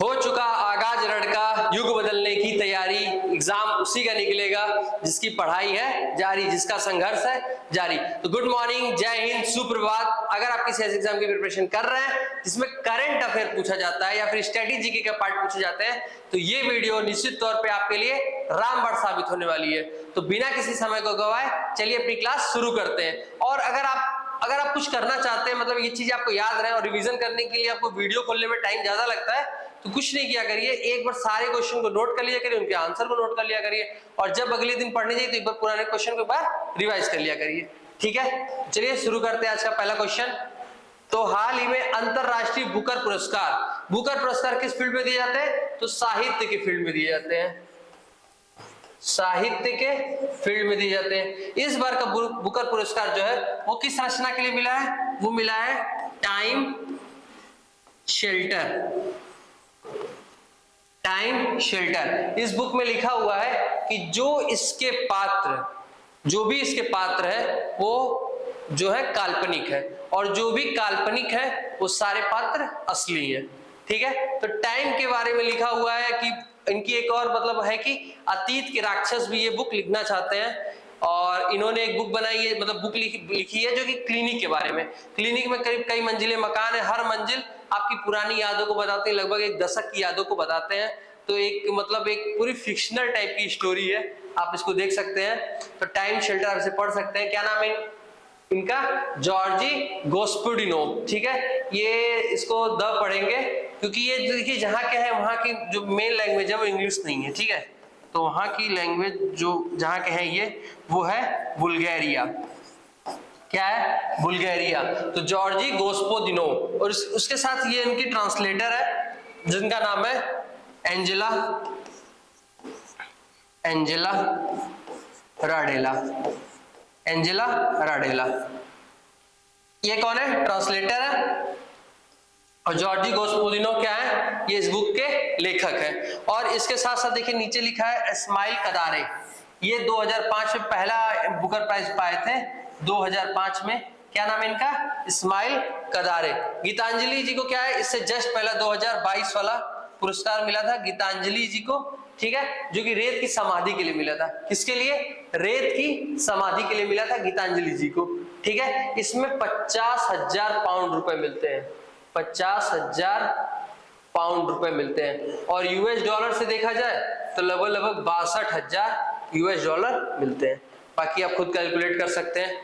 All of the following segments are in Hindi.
हो चुका आगाज लड़का, युग बदलने की तैयारी, एग्जाम उसी का निकलेगा जिसकी पढ़ाई है जारी, जिसका संघर्ष है जारी। तो गुड मॉर्निंग, जय हिंद, सुप्रभात। अगर आप किसी ऐसे एग्जाम की प्रिपरेशन कर रहे हैं जिसमें करंट अफेयर पूछा जाता है या फिर स्ट्रेटेजी के पार्ट पूछे जाते हैं, तो ये वीडियो निश्चित तौर पे आपके लिए रामबाण साबित होने वाली है। तो बिना किसी समय को गवाए चलिए अपनी क्लास शुरू करते हैं। और अगर आप कुछ करना चाहते हैं, मतलब ये चीज आपको याद रहे और रिवीजन करने के लिए आपको वीडियो खोलने में टाइम ज्यादा लगता है, तो कुछ नहीं किया करिए, एक बार सारे क्वेश्चन को नोट कर लिया करिए, उनके आंसर को नोट कर लिया करिए, और जब अगले दिन पढ़ने जाइए तो एक बार पुराने क्वेश्चन को एक बार रिवाइज कर लिया करिए। ठीक है, चलिए शुरू करते हैं आज का पहला क्वेश्चन। तो हाल ही में अंतरराष्ट्रीय बुकर पुरस्कार किस फील्ड में दिए जाते हैं? तो साहित्य के फील्ड में दिए जाते हैं, साहित्य के फील्ड में दिए जाते हैं। इस बार का बुकर पुरस्कार जो है वो किस रचना के लिए मिला है? वो मिला है टाइम शेल्टर। इस बुक में लिखा हुआ है कि जो भी इसके पात्र है वो जो है काल्पनिक है, और जो भी काल्पनिक है वो सारे पात्र असली है। ठीक है, तो टाइम के बारे में लिखा हुआ है कि इनकी एक और मतलब है कि अतीत के राक्षस भी ये बुक लिखना चाहते हैं, और इन्होंने एक बुक बनाई है, मतलब बुक लिखी है जो कि क्लिनिक के बारे में। क्लिनिक में करीब कई मंजिले मकान है, हर मंजिल आपकी पुरानी यादों को बताते हैं, लगभग एक दशक की यादों को बताते हैं। तो एक मतलब एक पूरी फिक्शनल टाइप की स्टोरी है, आप इसको देख सकते हैं। तो टाइम शेल्टर से पढ़ सकते हैं। क्या नाम है इनका? जॉर्जी गोस्पुडिनोव। ठीक है, ये इसको द पढ़ेंगे क्योंकि ये देखिए जहाँ क्या है, वहाँ की जो मेन लैंग्वेज है वो इंग्लिश नहीं है। ठीक है, तो वहाँ की लैंग्वेज जो जहाँ के है ये वो है बुल्गारिया। क्या है? बुल्गारिया। तो जॉर्जी गोस्पुडिनोव, और उसके साथ ये इनकी ट्रांसलेटर है जिनका नाम है एंजेला राडेला। ये कौन है? ट्रांसलेटर है। और जॉर्जी गोस्पुडिनोव क्या है? ये इस बुक के लेखक है। और इसके साथ साथ देखिए नीचे लिखा है इस्माइल कदारे। ये 2005 में पहला बुकर प्राइज पाए थे, 2005 में। क्या नाम है इनका? इस्माइल कदारे। गीतांजलि जी को क्या है, इससे जस्ट पहला 2022 वाला पुरस्कार मिला था गीतांजलि जी को। ठीक है, जो कि रेत की समाधि के लिए मिला था। किसके लिए? रेत की समाधि के लिए मिला था गीतांजलि जी को। ठीक है, इसमें 50,000 पाउंड रुपए मिलते हैं, 50,000 पाउंड रुपए मिलते हैं। और यूएस डॉलर से देखा जाए तो लगभग 62,000 यूएस डॉलर मिलते हैं। बाकी आप खुद कैलकुलेट कर सकते हैं।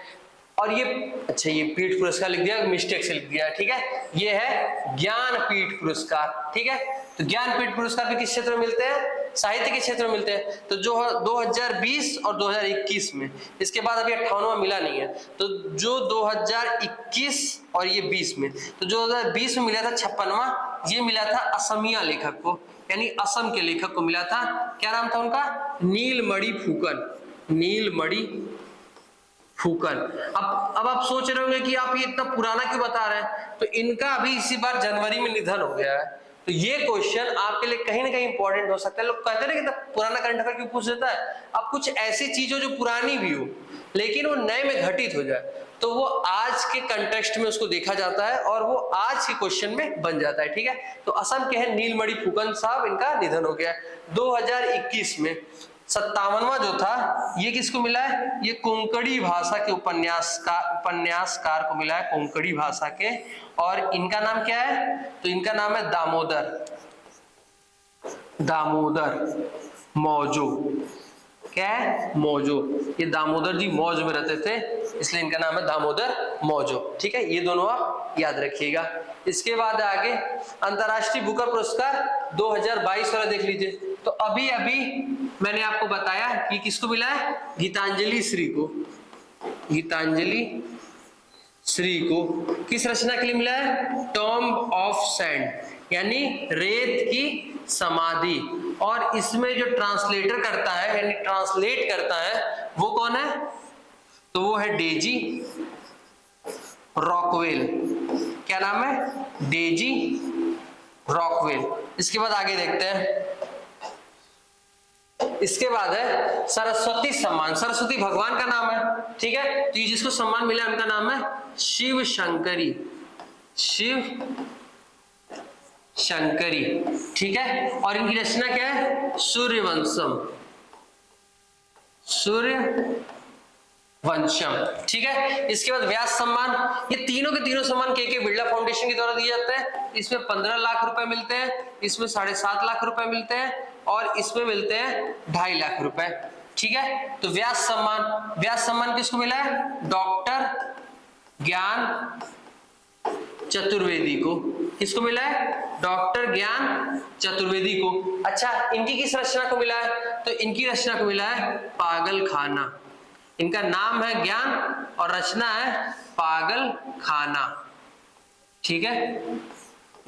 और ये अच्छा, ये पीठ पुरस्कार लिख दिया, मिस्टेक से लिख दिया। ठीक है, ये है ज्ञानपीठ पुरस्कार। ठीक है, तो ज्ञानपीठ पुरस्कार भी किस क्षेत्र में मिलते हैं? साहित्य के क्षेत्र में मिलते हैं। तो जो 2020 और 2021 में, इसके बाद अभी 58वां मिला नहीं है। तो जो 2021 और ये 20 में, तो जो 2020 में मिला था 56वां, ये मिला था असमिया लेखक को, यानी असम के लेखक को मिला था। क्या नाम था उनका? नीलमणि फूकन। अब आप सोच रहे होंगे कि आप ये इतना पुराना क्यों बता रहे हैं? तो इनका अभी इसी बार जनवरी में निधन हो गया है। तो ये क्वेश्चन आपके लिए कहीं ना कहीं इंपॉर्टेंट हो सकता है। लोग कहते हैं ना कि पुराना करंट अफेयर क्यों पूछ देता है? अब कुछ ऐसी चीज हो जो पुरानी भी हो लेकिन वो नए में घटित हो जाए, तो वो आज के कंटेक्स्ट में उसको देखा जाता है और वो आज के क्वेश्चन में बन जाता है। ठीक है, तो असम के हैं नीलमणि फूकन साहब, इनका निधन हो गया 2021 में। 57वां जो था ये किसको मिला है? ये कोंकणी भाषा के उपन्यासकार को मिला है, कोंकणी भाषा के। और इनका नाम क्या है? तो इनका नाम है दामोदर मौजो। क्या है? मौजो। ये दामोदर जी मौज में रहते थे, इसलिए इनका नाम है दामोदर मौजो। ठीक है, ये दोनों आप याद रखिएगा। इसके बाद आगे अंतरराष्ट्रीय बुकर पुरस्कार 2022 वाला देख लीजिए। तो अभी मैंने आपको बताया कि किसको मिला है? गीतांजलि श्री को किस रचना के लिए मिला है? टॉम्ब ऑफ सैंड, यानी रेत की समाधि। और इसमें जो ट्रांसलेटर करता है, यानी ट्रांसलेट करता है, वो कौन है? तो वो है डेजी रॉकवेल। क्या नाम है? Daisy Rockwell. इसके बाद आगे देखते हैं। इसके बाद है सरस्वती सम्मान। सरस्वती भगवान का नाम है। ठीक है, तो जिसको सम्मान मिला उनका नाम है शिव शंकरी, ठीक है। और इनकी रचना क्या है? सूर्यवंशम, सूर्यवंशम, ठीक है। इसके बाद व्यास सम्मान, ये तीनों के तीनों सम्मान के बिरला फाउंडेशन के द्वारा दिए जाते हैं। इसमें 15 लाख रुपए मिलते हैं, इसमें 7.5 लाख रुपए मिलते हैं और इसमें मिलते हैं 2.5 लाख रुपए, ठीक है। तो व्यास सम्मान किसको मिला है? डॉक्टर ज्ञान चतुर्वेदी को। किसको मिला है? डॉक्टर ज्ञान चतुर्वेदी को। अच्छा, इनकी किस रचना को मिला है? तो इनकी रचना को मिला है पागल खाना। इनका नाम है ज्ञान और रचना है पागल खाना, ठीक है।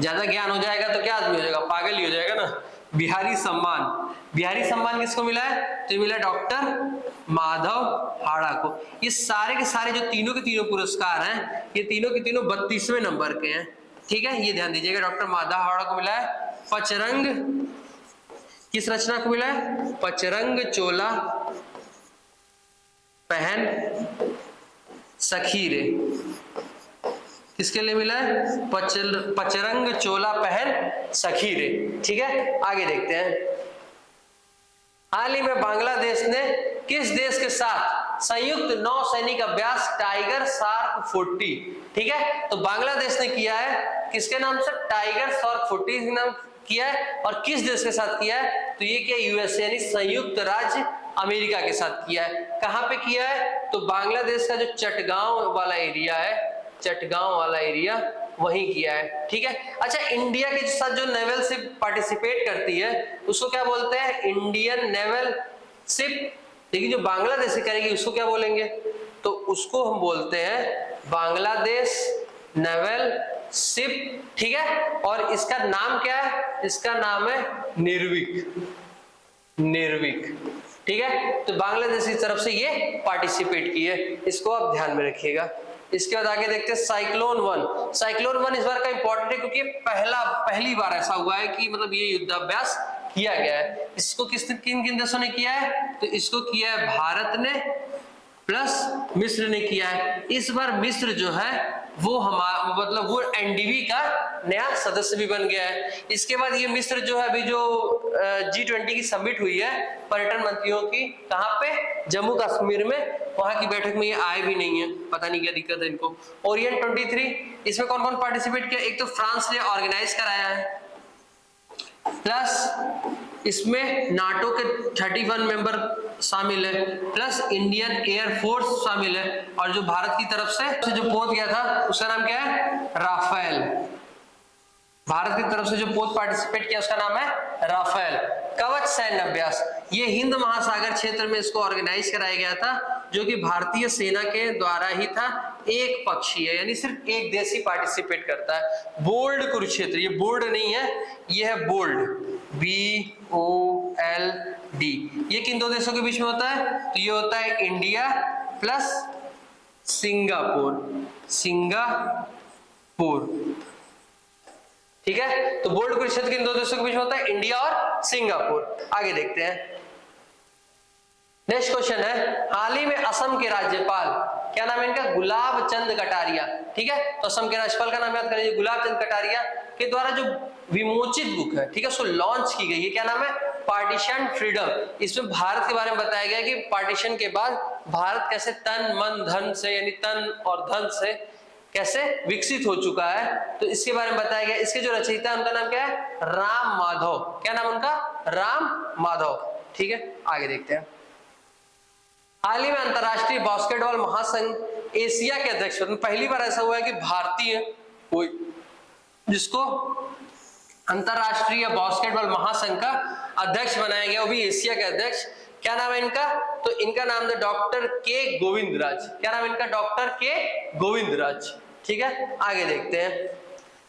ज्यादा ज्ञान हो जाएगा तो क्या आदमी हो जाएगा? पागल ही हो जाएगा ना। बिहारी सम्मान किसको मिला है? तो मिला डॉक्टर माधव हाड़ा को। ये सारे के सारे जो तीनों के तीनों पुरस्कार हैं, ये तीनों के तीनों 32वें नंबर के हैं, ठीक है। ये ध्यान दीजिएगा। डॉक्टर माधव हाड़ा को मिला है पचरंग, किस रचना को मिला है? पचरंग चोला पहन सखी रे। किसके लिए मिला है? पचरंग चोला पहन सखी रे, ठीक है। आगे देखते हैं। हाल ही में बांग्लादेश ने किस देश के साथ संयुक्त नौसैनिक अभ्यास टाइगर शार्क 40, ठीक है। तो बांग्लादेश ने किया है किसके नाम से? टाइगर शार्क 40 नाम किया है। और किस देश के साथ किया है? तो ये क्या? यूएसए यानी संयुक्त राज्य अमेरिका के साथ किया है। कहां पे किया है? तो बांग्लादेश का जो चटगांव वाला एरिया है, चटगांव वाला एरिया वहीं किया है, ठीक है। अच्छा, इंडिया के साथ जो नेवल शिप पार्टिसिपेट करती है उसको क्या बोलते हैं? Indian naval ship. लेकिन जो बांग्लादेश से करेगी उसको क्या बोलेंगे? तो उसको हम बोलते हैं बांग्लादेश नेवल शिप, ठीक है। और इसका नाम क्या है? इसका नाम है निर्विक, ठीक है। तो बांग्लादेश की तरफ से ये पार्टिसिपेट की है, इसको आप ध्यान में रखिएगा। इसके बाद आगे देखते हैं साइक्लोन वन इस बार का इंपॉर्टेंट है क्योंकि पहली बार ऐसा हुआ है कि मतलब ये युद्धाभ्यास किया गया है। इसको किन देशों ने किया है? तो इसको किया है भारत ने प्लस मिस्र ने किया है। इस बार मिस्र जो है वो वो एनडीबी का नया सदस्य भी बन गया है। इसके बाद ये मिस्र जो है अभी जो G20 की समिट हुई है पर्यटन मंत्रियों की, कहां पे? जम्मू कश्मीर में। वहां की बैठक में ये आए भी नहीं है, पता नहीं क्या दिक्कत है इनको। ओरिएंट 23, इसमें कौन कौन पार्टिसिपेट किया? एक तो फ्रांस ने ऑर्गेनाइज कराया है, प्लस इसमें नाटो के 31 मेंबर शामिल है, प्लस इंडियन एयरफोर्स शामिल है। और जो भारत की तरफ से जो पोत गया था उसका नाम क्या है? राफेल। भारत की तरफ से जो पोत पार्टिसिपेट किया उसका नाम है राफेल। कवच सैन्य अभ्यास, ये हिंद महासागर क्षेत्र में इसको ऑर्गेनाइज कराया गया था, जो कि भारतीय सेना के द्वारा ही था। एक पक्षीय यानी सिर्फ एक देश ही पार्टिसिपेट करता है। बोल्ड कुरुक्षेत्र, ये बोल्ड नहीं है, ये है बोल्ड, BOLD। ये किन दो देशों के बीच में होता है? तो ये होता है इंडिया प्लस सिंगापुर, ठीक है। तो बोल्ड कुरुक्षेत्र किन दो देशों के बीच में होता है? इंडिया और सिंगापुर। आगे देखते हैं। नेक्स्ट क्वेश्चन है, हाल ही में असम के राज्यपाल, क्या नाम है इनका? गुलाब चंद कटारिया, ठीक है। तो असम के राज्यपाल का नाम याद करिए, गुलाब चंद कटारिया के द्वारा जो विमोचित बुक है, ठीक है, उसको लॉन्च की गई है। क्या नाम है? Partition freedom. इसमें भारत के बारे में बताया गया कि पार्टीशन के बाद भारत कैसे तन मन धन से, यानी तन और धन से कैसे विकसित हो चुका है, तो इसके बारे में बताया गया। इसके जो रचयिता उनका नाम क्या है? राम माधव। क्या नाम उनका? राम माधव, ठीक है। आगे देखते हैं। हाल ही में अंतरराष्ट्रीय बास्केटबॉल महासंघ एशिया के अध्यक्ष, पहली बार ऐसा हुआ है कि भारतीय कोई जिसको अंतरराष्ट्रीय बास्केटबॉल महासंघ का अध्यक्ष बनाया गया, वो भी एशिया के अध्यक्ष। क्या नाम है इनका? तो इनका नाम है डॉक्टर के गोविंदराज। क्या नाम है इनका? डॉक्टर के गोविंदराज, ठीक है। आगे देखते हैं।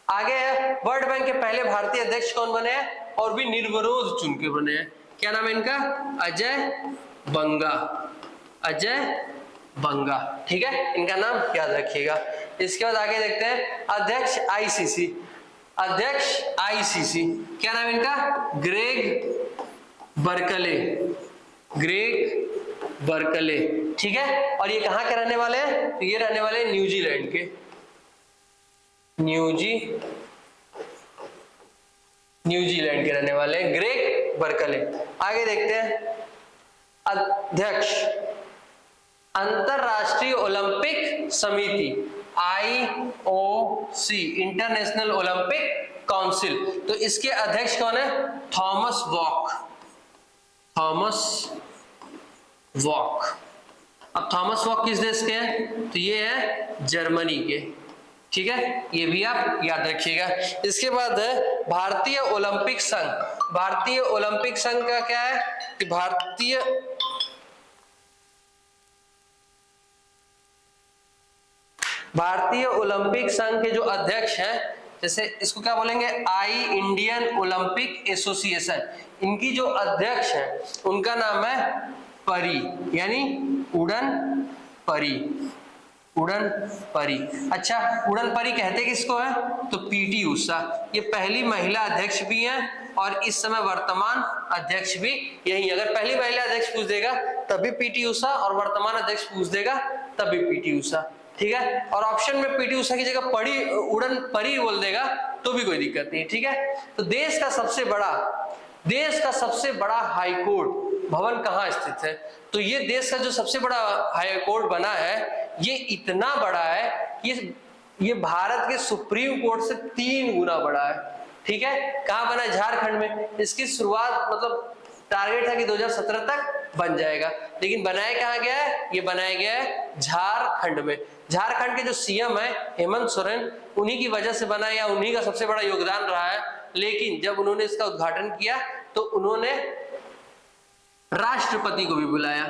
आगे है वर्ल्ड बैंक के पहले भारतीय अध्यक्ष कौन बने हैं? और भी निर्विरोध चुन के बने हैं। क्या नाम है इनका? अजय बंगा, ठीक है। इनका नाम याद रखिएगा। इसके बाद आगे देखते हैं अध्यक्ष आईसीसी, क्या नाम है इनका? ग्रेग बर्कले, ठीक है। और ये कहां के रहने वाले हैं? तो ये रहने वाले हैं न्यूजीलैंड के, न्यूजीलैंड के रहने वाले हैं, ग्रेग बर्कले। आगे देखते हैं, अध्यक्ष अंतरराष्ट्रीय ओलंपिक समिति IOC, इंटरनेशनल ओलंपिक काउंसिल। तो इसके अध्यक्ष कौन है? Thomas walk. Thomas walk. अब थॉमस वॉक किस देश के हैं? तो ये है जर्मनी के। ठीक है, ये भी आप याद रखिएगा। इसके बाद है भारतीय ओलंपिक संघ। भारतीय ओलंपिक संघ का क्या है कि भारतीय ओलंपिक संघ के जो अध्यक्ष हैं, जैसे इसको क्या बोलेंगे, इंडियन ओलंपिक एसोसिएशन। इनकी जो अध्यक्ष हैं उनका नाम है परी, यानी उड़न परी। उड़न परी। अच्छा, उड़न परी कहते किसको है? तो पीटी उषा। ये पहली महिला अध्यक्ष भी हैं और इस समय वर्तमान अध्यक्ष भी यही। अगर पहली महिला अध्यक्ष पूछ देगा तभी पीटी उषा, और वर्तमान अध्यक्ष पूछ देगा तभी पीटी उषा। ठीक है, और ऑप्शन में पीटी उषा की जगह परी उड़न परी बोल देगा तो भी कोई दिक्कत नहीं। ठीक है, तो देश का सबसे बड़ा हाई कोर्ट भवन कहाँ स्थित है? तो ये देश का जो सबसे बड़ा हाई कोर्ट बना है, ये इतना बड़ा है, ये भारत के सुप्रीम कोर्ट से 3 गुना बड़ा है। ठीक है, कहाँ बना है? झारखंड में। इसकी शुरुआत मतलब टारगेट था कि 2017 तक बन जाएगा, लेकिन बनाया कहाँ गया है? ये बनाया गया है झारखंड में। झारखंड के जो सीएम है हेमंत सोरेन, उन्हीं की वजह से बना, या उन्हीं का सबसे बड़ा योगदान रहा है। लेकिन जब उन्होंने इसका उद्घाटन किया तो उन्होंने राष्ट्रपति को भी बुलाया,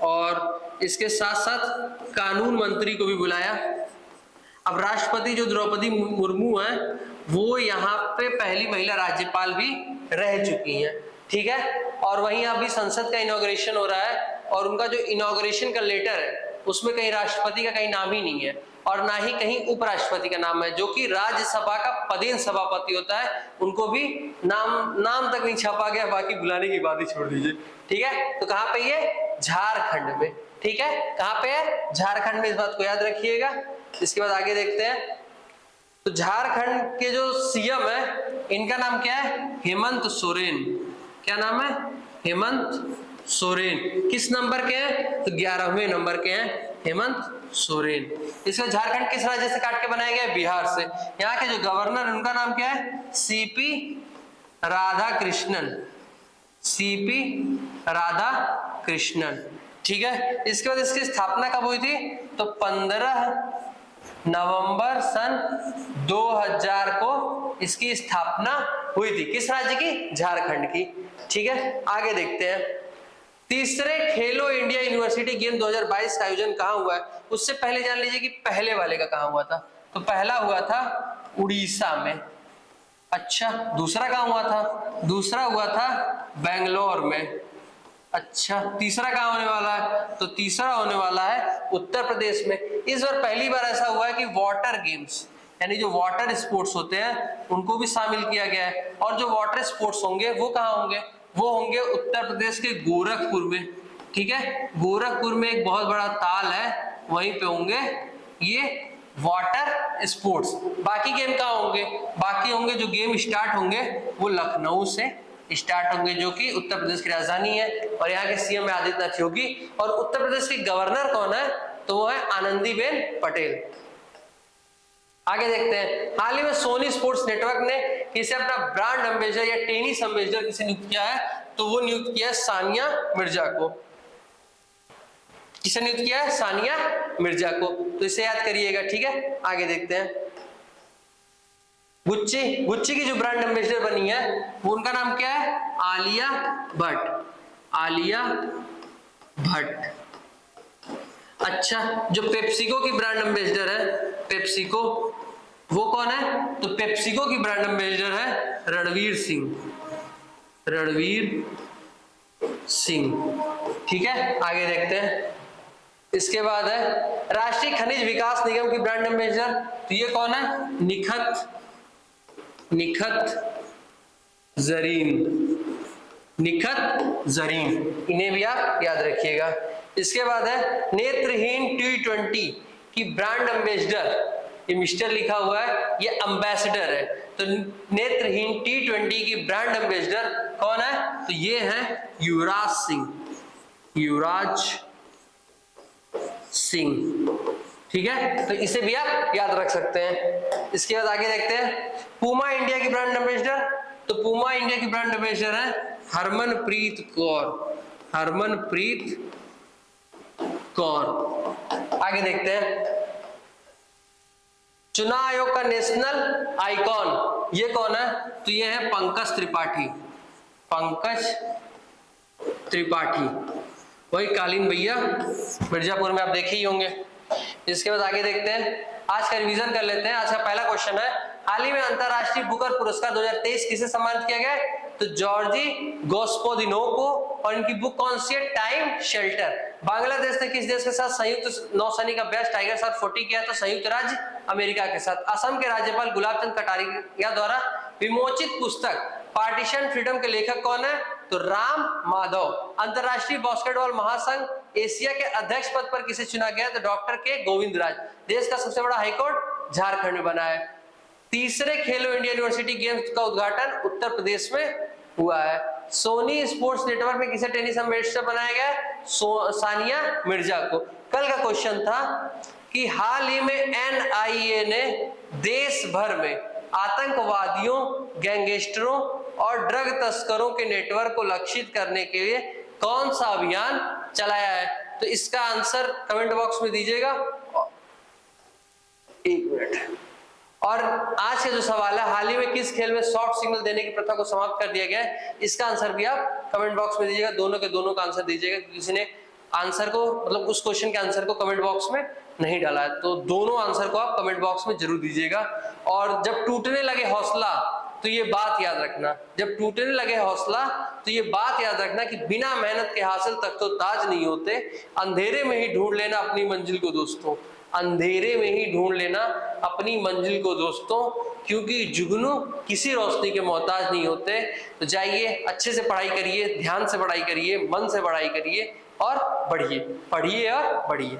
और इसके साथ साथ कानून मंत्री को भी बुलाया। अब राष्ट्रपति जो द्रौपदी मुर्मू हैं, वो यहाँ पे पहली महिला राज्यपाल भी रह चुकी हैं। ठीक है, और वहीं अभी संसद का इनॉग्रेशन हो रहा है, और उनका जो इनॉग्रेशन का लेटर है उसमें कहीं राष्ट्रपति का कहीं नाम ही नहीं है, और ना ही कहीं उपराष्ट्रपति का नाम है, जो कि राज्यसभा का पदेन सभापति होता है, उनको भी नाम तक नहीं छापा गया, बाकी बुलाने की बात ही छोड़ दीजिए। ठीक है, तो कहाँ पे ये? झारखंड में। ठीक है, कहाँ पे है? झारखंड में। इस बात को याद रखिएगा। इसके बाद आगे देखते हैं, तो झारखंड के जो सीएम है इनका नाम क्या है? हेमंत सोरेन। क्या नाम है? हेमंत सोरेन। किस नंबर के हैं? तो 11वें नंबर के हैं हेमंत सोरेन। इसका झारखंड किस राज्य से काट के बनाया गया है? बिहार से। यहाँ के जो गवर्नर उनका नाम क्या है? सीपी राधाकृष्णन। सीपी राधाकृष्णन। ठीक है, इसके बाद इसकी स्थापना कब हुई थी? तो 15 नवंबर सन 2000 को इसकी स्थापना हुई थी। किस राज्य की? झारखंड की। ठीक है, आगे देखते हैं, तीसरे खेलो इंडिया यूनिवर्सिटी गेम 2022 का आयोजन कहाँ हुआ है? उससे पहले जान लीजिए कि पहले वाले का कहाँ हुआ था। तो पहला हुआ था उड़ीसा में। अच्छा, दूसरा कहाँ हुआ था? दूसरा हुआ था बेंगलोर में। अच्छा, तीसरा कहाँ होने वाला है? तो तीसरा होने वाला है उत्तर प्रदेश में। इस बार पहली बार ऐसा हुआ है कि वाटर गेम्स, यानी जो वाटर स्पोर्ट्स होते हैं उनको भी शामिल किया गया है। और जो वाटर स्पोर्ट्स होंगे वो कहाँ होंगे? वो होंगे उत्तर प्रदेश के गोरखपुर में। ठीक है, गोरखपुर में एक बहुत बड़ा ताल है, वहीं पे होंगे ये वाटर स्पोर्ट्स। बाकी गेम कहाँ होंगे? बाकी होंगे जो गेम स्टार्ट होंगे वो लखनऊ से स्टार्ट होंगे, जो कि उत्तर प्रदेश की राजधानी है, और यहाँ के सीएम आदित्यनाथ योगी। और उत्तर प्रदेश की गवर्नर कौन है? तो वो है आनंदीबेन पटेल। आगे देखते हैं, हाल ही में सोनी स्पोर्ट्स नेटवर्क ने किसे अपना ब्रांड एम्बेसडर या टेनिस एम्बेसडर किसे नियुक्त किया है? तो वो नियुक्त किया है सानिया मिर्जा को। किसे नियुक्त किया है? सानिया मिर्जा को। तो इसे याद करिएगा। ठीक है, आगे देखते हैं, गुच्ची की जो ब्रांड एम्बेसडर बनी है वो उनका नाम क्या है? आलिया भट्ट। आलिया भट्ट। अच्छा, जो पेप्सिको की ब्रांड एम्बेसडर है, पेप्सिको, वो कौन है? तो पेप्सिको की ब्रांड एम्बेसडर है रणवीर सिंह। रणवीर सिंह। ठीक है, आगे देखते हैं, इसके बाद है राष्ट्रीय खनिज विकास निगम की ब्रांड एम्बेसडर। तो ये कौन है? निखत जरीन। निखत जरीन, इन्हें भी आप याद रखिएगा। इसके बाद है नेत्रहीन T20 की ब्रांड एम्बेसडर ये मिस्टर लिखा हुआ है, ये एम्बेसडर है। तो नेत्रहीन T20 की ब्रांड एम्बेसडर कौन है? तो ये है युवराज सिंह, युवराज सिंह। ठीक है, तो इसे भी आप याद रख सकते हैं। इसके बाद आगे देखते हैं पूमा इंडिया की ब्रांड एम्बेसडर। तो पूमा इंडिया की ब्रांड एम्बेसडर है हरमनप्रीत कौर, हरमनप्रीत कौर। आगे देखते हैं चुनाव आयोग का नेशनल आइकॉन ये कौन है? तो ये है पंकज त्रिपाठी, पंकज त्रिपाठी, वही कालीन भैया मिर्जापुर में आप देखे ही होंगे। इसके बाद आगे देखते हैं, आज का रिवीजन कर लेते हैं। आज का पहला क्वेश्चन है हाल ही में अंतरराष्ट्रीय बुकर पुरस्कार 2023 किसे सम्मानित किया गया? तो जॉर्जी गोस्पोदिनो को। और इनकी बुक कौन सी है? Time shelter. बांग्लादेश ने किस देश के साथ संयुक्त नौसैनिक अभ्यास टाइगर साथ 40 किया? तो संयुक्त राज्य अमेरिका के साथ। असम के राज्यपाल गुलाब चंद कटारिया द्वारा विमोचित पुस्तक पार्टीशन फ्रीडम के लेखक कौन है? तो राम माधव। अंतरराष्ट्रीय बास्केटबॉल महासंघ एशिया के अध्यक्ष पद पर किसे चुना गया? तो डॉक्टर के गोविंद राज। देश का सबसे बड़ा हाईकोर्ट झारखंड में बना है। तीसरे खेलो इंडिया यूनिवर्सिटी गेम्स का उद्घाटन उत्तर प्रदेश में हुआ है। सोनी स्पोर्ट्स नेटवर्क में किसे टेनिस एम्बेसडर बनाया गया? सानिया मिर्जा को। कल का क्वेश्चन था कि हाल ही में एनआईए ने देश भर में आतंकवादियों, गैंगस्टरों और ड्रग तस्करों के नेटवर्क को लक्षित करने के लिए कौन सा अभियान चलाया है? तो इसका आंसर कमेंट बॉक्स में दीजिएगा। एक मिनट। और आज का जो सवाल है, हाल ही में किस खेल में सॉफ्ट सिग्नल देने की प्रथा को समाप्त कर दिया गया है? इसका आंसर भी आप कमेंट बॉक्स में दीजिएगा। दोनों के दोनों का आंसर दीजिएगा। किसी ने आंसर को मतलब उस क्वेश्चन के आंसर को कमेंट बॉक्स में नहीं डाला है, तो दोनों आंसर को आप कमेंट बॉक्स में जरूर दीजिएगा। और जब टूटने लगे हौसला तो ये बात याद रखना, जब टूटने लगे हौसला तो ये बात याद रखना कि बिना मेहनत के हासिल तक तो ताज नहीं होते। अंधेरे में ही ढूंढ लेना अपनी मंजिल को दोस्तों, अंधेरे में ही ढूंढ लेना अपनी मंजिल को दोस्तों, क्योंकि जुगनू किसी रोशनी के मोहताज नहीं होते। तो जाइए, अच्छे से पढ़ाई करिए, ध्यान से पढ़ाई करिए, मन से पढ़ाई करिए और बढ़िए, पढ़िए और बढ़िए।